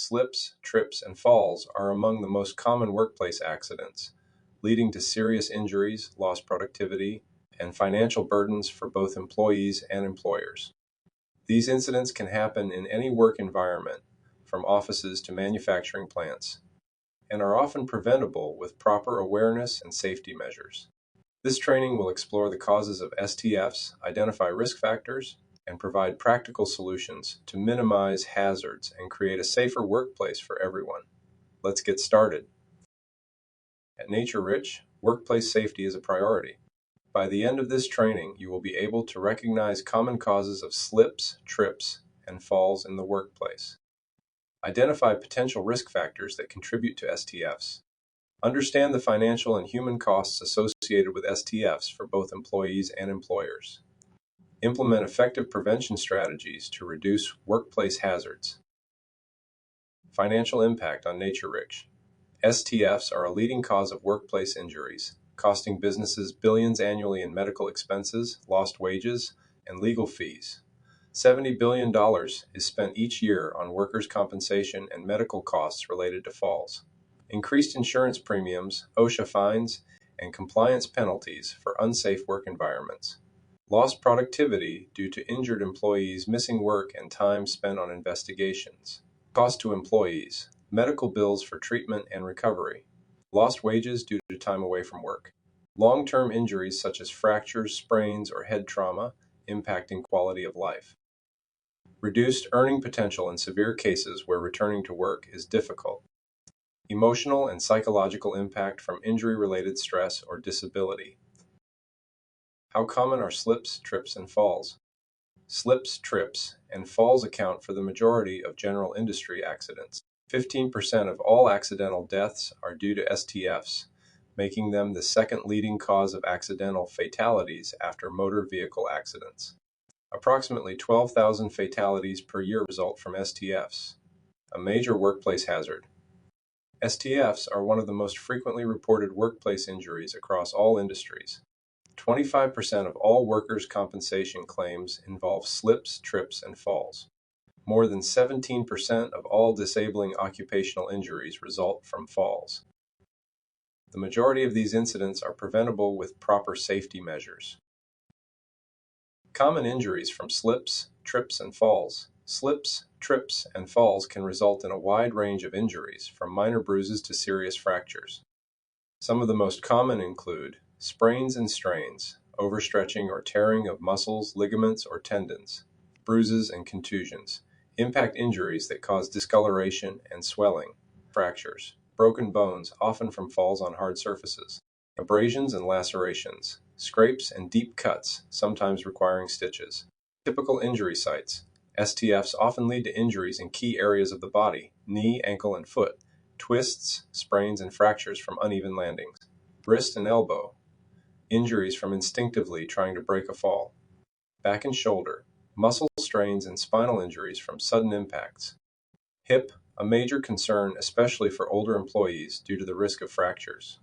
Slips, trips, and falls are among the most common workplace accidents, leading to serious injuries, lost productivity, and financial burdens for both employees and employers. These incidents can happen in any work environment, from offices to manufacturing plants, and are often preventable with proper awareness and safety measures. This training will explore the causes of STFs, identify risk factors, and provide practical solutions to minimize hazards and create a safer workplace for everyone. Let's get started. At Naturich, workplace safety is a priority. By the end of this training, you will be able to recognize common causes of slips, trips, and falls in the workplace. Identify potential risk factors that contribute to STFs. Understand the financial and human costs associated with STFs for both employees and employers. Implement effective prevention strategies to reduce workplace hazards. Financial impact on Naturich. STFs are a leading cause of workplace injuries, costing businesses billions annually in medical expenses, lost wages, and legal fees. $70 billion is spent each year on workers' compensation and medical costs related to falls. Increased insurance premiums, OSHA fines, and compliance penalties for unsafe work environments. Lost productivity due to injured employees missing work and time spent on investigations. Cost to employees, medical bills for treatment and recovery. Lost wages due to time away from work. Long-term injuries such as fractures, sprains, or head trauma impacting quality of life. Reduced earning potential in severe cases where returning to work is difficult. Emotional and psychological impact from injury-related stress or disability. How common are slips, trips, and falls? Slips, trips, and falls account for the majority of general industry accidents. 15% of all accidental deaths are due to STFs, making them the second leading cause of accidental fatalities after motor vehicle accidents. Approximately 12,000 fatalities per year result from STFs, a major workplace hazard. STFs are one of the most frequently reported workplace injuries across all industries. 25% of all workers' compensation claims involve slips, trips, and falls. More than 17% of all disabling occupational injuries result from falls. The majority of these incidents are preventable with proper safety measures. Common injuries from slips, trips, and falls. Slips, trips, and falls can result in a wide range of injuries, from minor bruises to serious fractures. Some of the most common include sprains and strains, overstretching or tearing of muscles, ligaments, or tendons, bruises and contusions, impact injuries that cause discoloration and swelling, fractures, broken bones, often from falls on hard surfaces, abrasions and lacerations, scrapes and deep cuts, sometimes requiring stitches. Typical injury sites. STFs often lead to injuries in key areas of the body, knee, ankle, and foot, twists, sprains, and fractures from uneven landings. Wrist and elbow. Injuries from instinctively trying to break a fall. Back and shoulder. Muscle strains and spinal injuries from sudden impacts. Hip, a major concern especially for older employees due to the risk of fractures.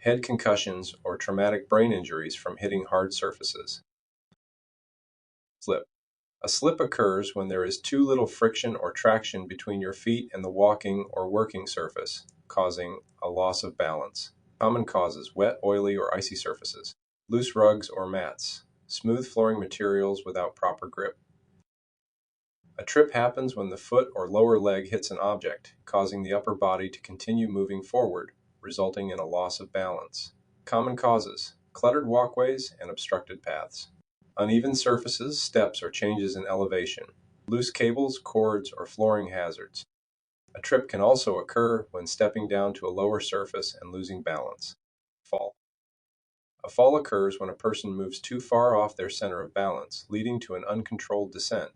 Head concussions or traumatic brain injuries from hitting hard surfaces. Slip. A slip occurs when there is too little friction or traction between your feet and the walking or working surface, causing a loss of balance. Common causes: wet, oily, or icy surfaces, loose rugs or mats, smooth flooring materials without proper grip. A trip happens when the foot or lower leg hits an object, causing the upper body to continue moving forward, resulting in a loss of balance. Common causes: cluttered walkways and obstructed paths. Uneven surfaces, steps, or changes in elevation. Loose cables, cords, or flooring hazards. A trip can also occur when stepping down to a lower surface and losing balance. Fall. A fall occurs when a person moves too far off their center of balance, leading to an uncontrolled descent.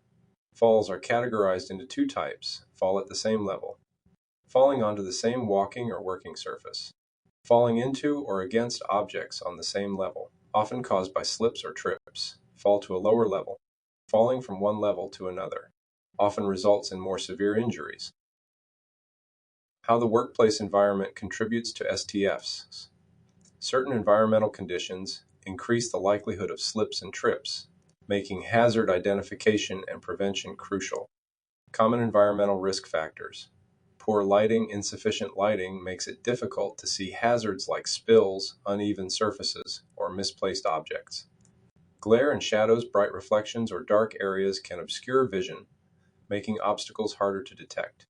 Falls are categorized into two types: fall at the same level, falling onto the same walking or working surface, falling into or against objects on the same level, often caused by slips or trips. Fall to a lower level, falling from one level to another, often results in more severe injuries. How the workplace environment contributes to STFs. Certain environmental conditions increase the likelihood of slips and trips, making hazard identification and prevention crucial. Common environmental risk factors. Poor lighting, insufficient lighting makes it difficult to see hazards like spills, uneven surfaces, or misplaced objects. Glare and shadows, bright reflections, or dark areas can obscure vision, making obstacles harder to detect.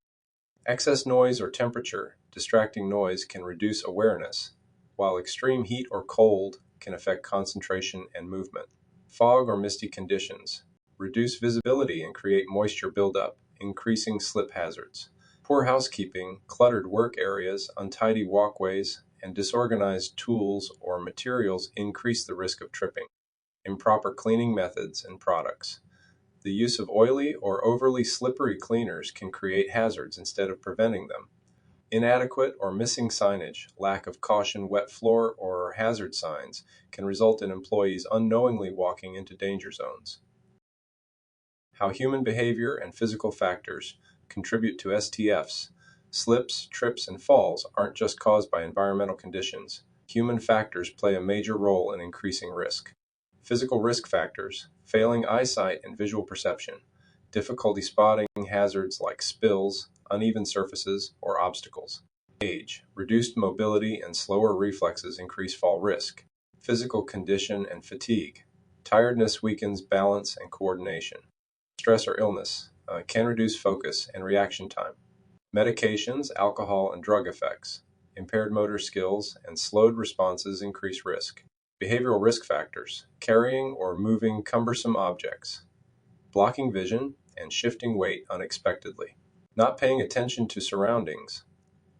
Excess noise or temperature, distracting noise, can reduce awareness, while extreme heat or cold can affect concentration and movement. Fog or misty conditions reduce visibility and create moisture buildup, increasing slip hazards. Poor housekeeping, cluttered work areas, untidy walkways, and disorganized tools or materials increase the risk of tripping. Improper cleaning methods and products. The use of oily or overly slippery cleaners can create hazards instead of preventing them. Inadequate or missing signage, lack of caution, wet floor, or hazard signs can result in employees unknowingly walking into danger zones. How human behavior and physical factors contribute to STFs. Slips, trips, and falls aren't just caused by environmental conditions. Human factors play a major role in increasing risk. Physical risk factors, failing eyesight and visual perception, difficulty spotting hazards like spills, uneven surfaces, or obstacles. Age, reduced mobility and slower reflexes increase fall risk. Physical condition and fatigue, tiredness weakens balance and coordination. Stress or illness can reduce focus and reaction time. Medications, alcohol, and drug effects, impaired motor skills, and slowed responses increase risk. Behavioral risk factors, carrying or moving cumbersome objects, blocking vision, and shifting weight unexpectedly. Not paying attention to surroundings,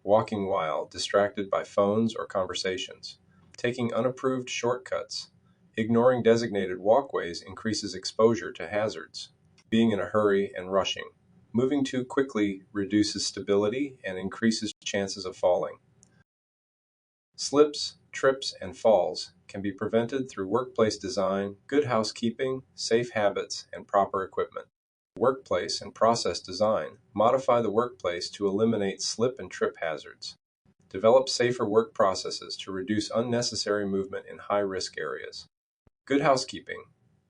walking while distracted by phones or conversations. Taking unapproved shortcuts, ignoring designated walkways increases exposure to hazards. Being in a hurry and rushing. Moving too quickly reduces stability and increases chances of falling. Slips, trips, and falls can be prevented through workplace design, good housekeeping, safe habits, and proper equipment. Workplace and process design. Modify the workplace to eliminate slip and trip hazards. Develop safer work processes to reduce unnecessary movement in high-risk areas. Good housekeeping.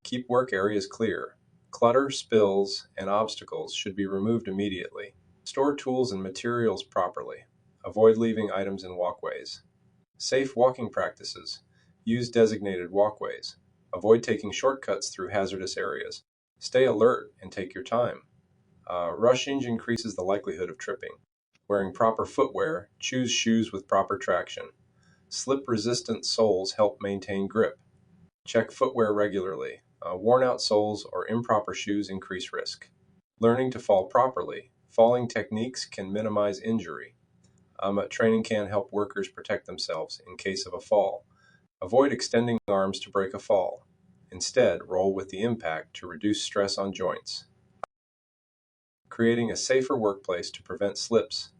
Keep work areas clear. Clutter, spills, and obstacles should be removed immediately. Store tools and materials properly. Avoid leaving items in walkways. Safe walking practices. Use designated walkways. Avoid taking shortcuts through hazardous areas. Stay alert and take your time. Rushing increases the likelihood of tripping. Wearing proper footwear. Choose shoes with proper traction. Slip-resistant soles help maintain grip. Check footwear regularly. Worn-out soles or improper shoes increase risk. Learning to fall properly. Falling techniques can minimize injury. Training can help workers protect themselves in case of a fall. Avoid extending arms to break a fall. Instead, roll with the impact to reduce stress on joints. Creating a safer workplace to prevent slips,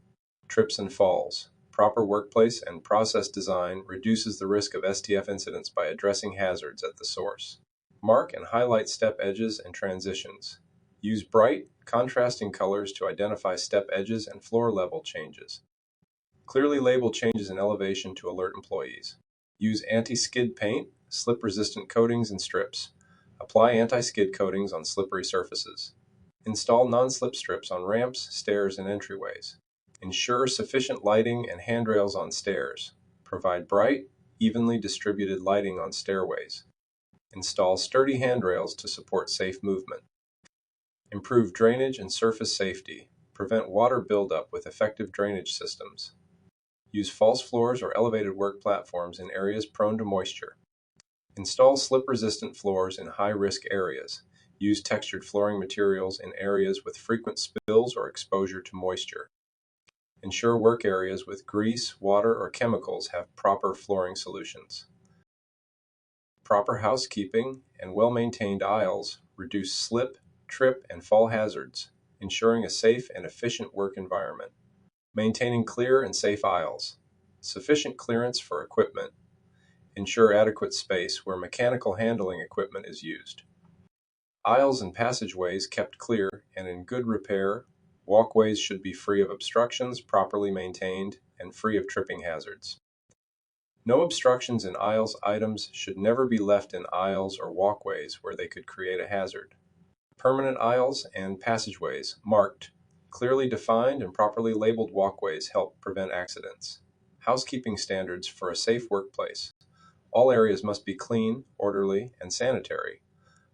trips, and falls. Proper workplace and process design reduces the risk of STF incidents by addressing hazards at the source. Mark and highlight step edges and transitions. Use bright, contrasting colors to identify step edges and floor level changes. Clearly label changes in elevation to alert employees. Use anti-skid paint, slip-resistant coatings, and strips. Apply anti-skid coatings on slippery surfaces. Install non-slip strips on ramps, stairs, and entryways. Ensure sufficient lighting and handrails on stairs. Provide bright, evenly distributed lighting on stairways. Install sturdy handrails to support safe movement. Improve drainage and surface safety. Prevent water buildup with effective drainage systems. Use false floors or elevated work platforms in areas prone to moisture. Install slip-resistant floors in high-risk areas. Use textured flooring materials in areas with frequent spills or exposure to moisture. Ensure work areas with grease, water, or chemicals have proper flooring solutions. Proper housekeeping and well-maintained aisles reduce slip, trip, and fall hazards, ensuring a safe and efficient work environment. Maintaining clear and safe aisles. Sufficient clearance for equipment. Ensure adequate space where mechanical handling equipment is used. Aisles and passageways kept clear and in good repair. Walkways should be free of obstructions, properly maintained, and free of tripping hazards. No obstructions in aisles. Items should never be left in aisles or walkways where they could create a hazard. Permanent aisles and passageways, marked, clearly defined and properly labeled walkways help prevent accidents. Housekeeping standards for a safe workplace. All areas must be clean, orderly, and sanitary.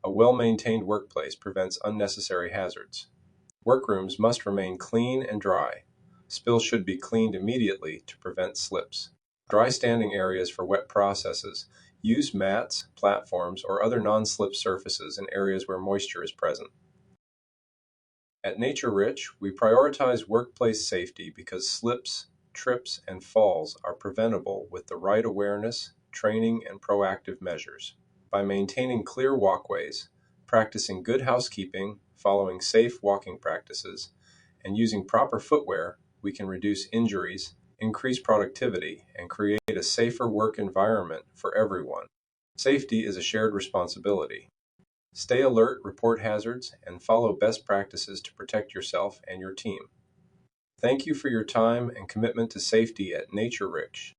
A well-maintained workplace prevents unnecessary hazards. Workrooms must remain clean and dry. Spills should be cleaned immediately to prevent slips. Dry standing areas for wet processes. Use mats, platforms, or other non-slip surfaces in areas where moisture is present. At Naturich, we prioritize workplace safety because slips, trips, and falls are preventable with the right awareness, training, and proactive measures. By maintaining clear walkways, practicing good housekeeping, following safe walking practices, and using proper footwear, we can reduce injuries, increase productivity, and create a safer work environment for everyone. Safety is a shared responsibility. Stay alert, report hazards, and follow best practices to protect yourself and your team. Thank you for your time and commitment to safety at Naturich.